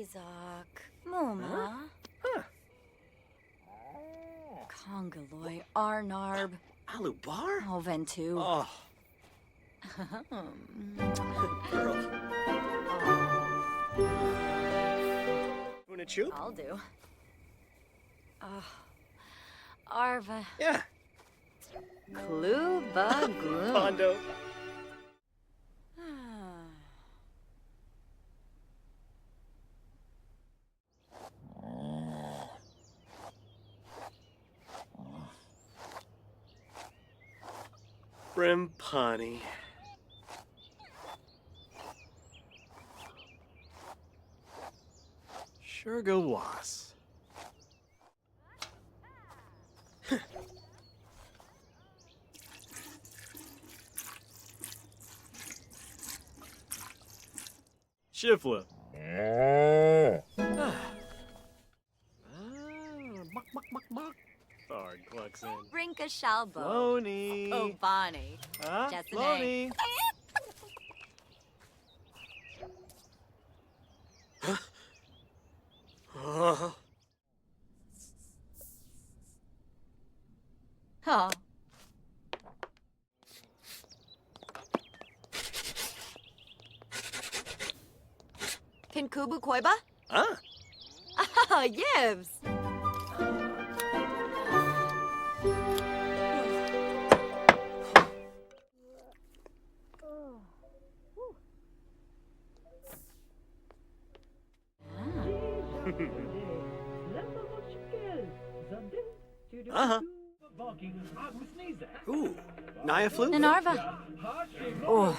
Freezok. Muma. Huh? Congoloy. Arnarb. Alubar? Ventu. Oh, Pearl. Wanna choop? I'll do. Arva. Yeah. Kluba Gloom. Pondo. Brimpani. Sugarwas. Shifla. Buck, buck, buck, buck. Bard clucks in. Brinka Shalbo. Loney. Obani. Huh? Jessene. Loney. Oh. Oh. Pinkubu Koiba? Huh? Ah, Yibs. Uh-huh. Ooh, Naya flute? Nanarva. Oh.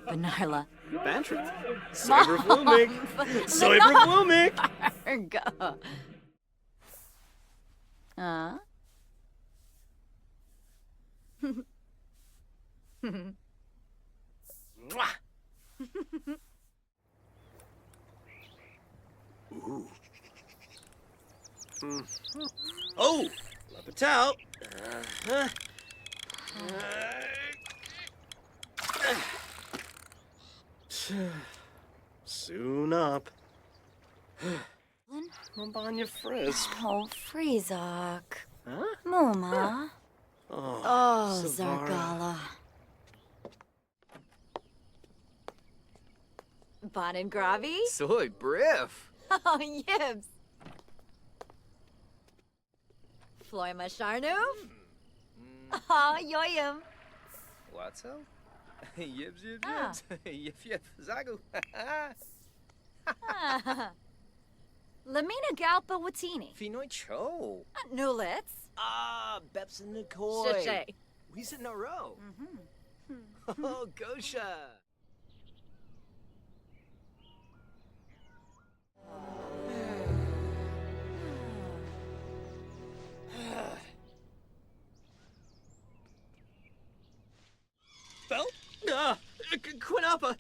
Benarla. Bantrit. Cyber Flumik. Cyber Flumik. Go. Mwah. Ooh. Oh, love it out. Soon up. Mambanya Frisp. Oh, Freezok. Huh? Muma. Oh, Zargala. Bon and Gravi? Soy briff. Oh, Yibs. Floima Sharnu? Oh, Yoyim. What's up? Yibs, yibs, Ah. yibs. Yip, yip, zagu. Lamina Galpa Watini. Finoy cho. Nulitz. Ah, Beps and Nicole. Shishay. We sit in a row. Oh, Gosha. Belt? Quinapa.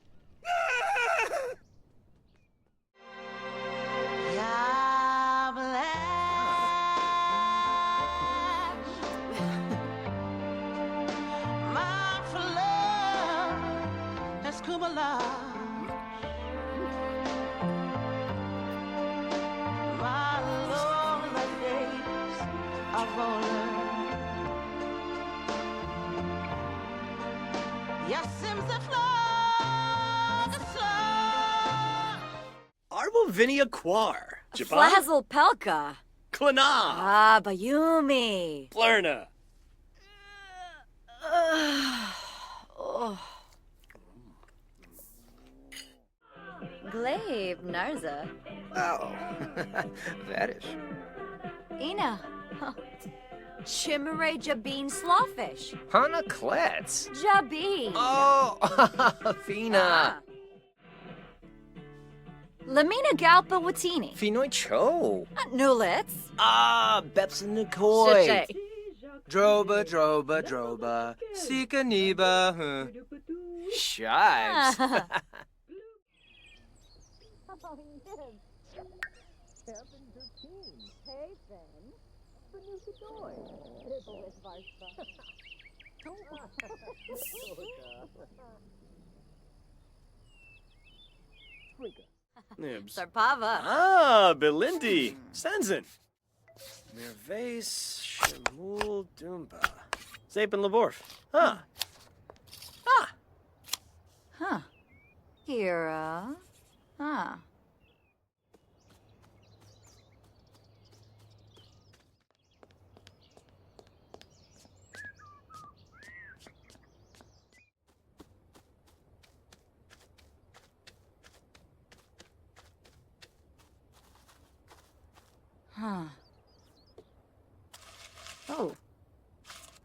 Arbovinia Quar. Jabba. Flazzle Pelka. Klana. Ah, Bayumi. Blurna. Oh. Glaive Narza. Oh, that is. Ina. Chimere Jabeen Slawfish. Hana Klets. Jabeen. Oh, Fina. Lamina Galpa Watini. Finoy cho. Nulitz. Ah, Beps and Nicole. Shishay. Droba, droba, droba. Sika niba. Shives. Nibs. Sarpava. Ah, Belindi. Senzen. Nervais, Shemul, Dumba. Zapen Laborf. Huh. Ah. Huh. Hira. Huh. Huh. Oh.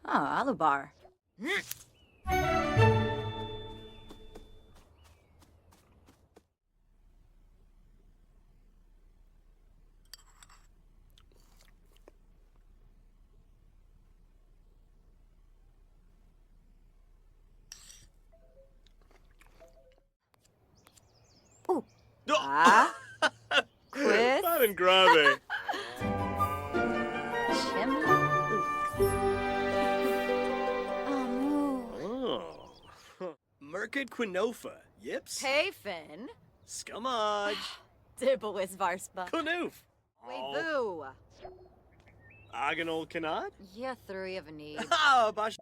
Oh, Alubar. Ooh. Ah. Quiz. Not in grave. Oh. Merkid Quinofa. Yips. Payfin. Scumage. Dibblewis Varspa. Kunoof. Wait, boo. Aganol Kanad. Yeah, three of a need. Ah, Bash.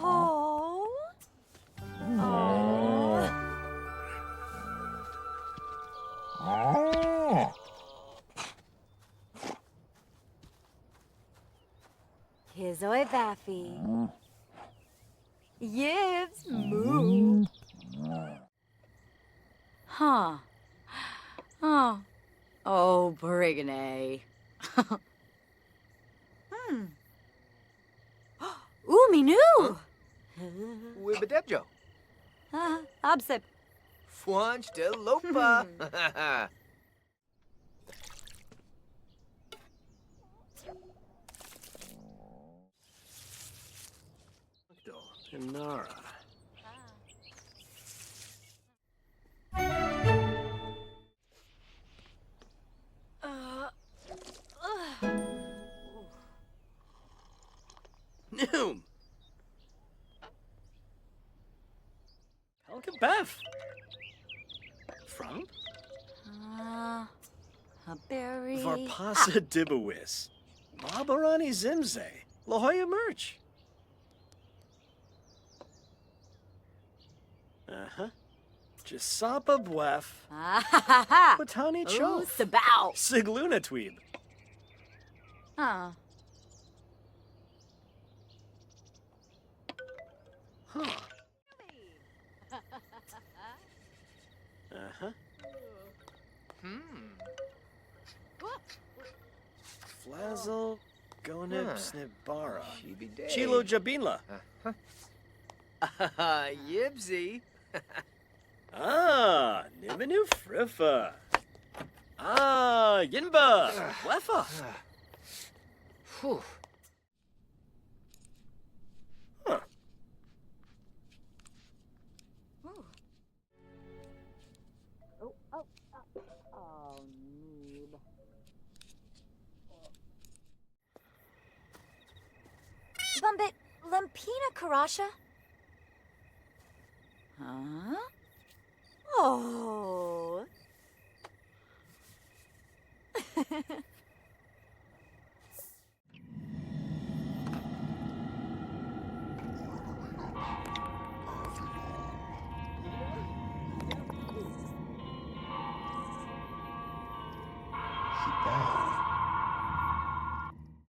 Oh. Oh. His oi Baffy. Yibs moo. Huh. Oh. Oh, Brigane. Ooh, me new. Wibadebjo. Obsip. Fwanch de Lopa. Inara. Noom. Pelican Beth. From? A berry. Varpasa Dibawis. Mabarani Zimze. La Jolla Merch. Uh-huh. Jasapa Bwef. Ah. Watani Ooh, Cho. Sabao. Sigluna Tweeb. Huh. Huh. Uh-huh. Flazzle, Gonib, Snibara. Chilo Jabinla. Yibsy. Ah, Niminu Friffa. Ah, Yinba. Wefa. Whew. Huh. Oh, noob. Bumbit, Lampina Karasha? Huh? Oh. She died.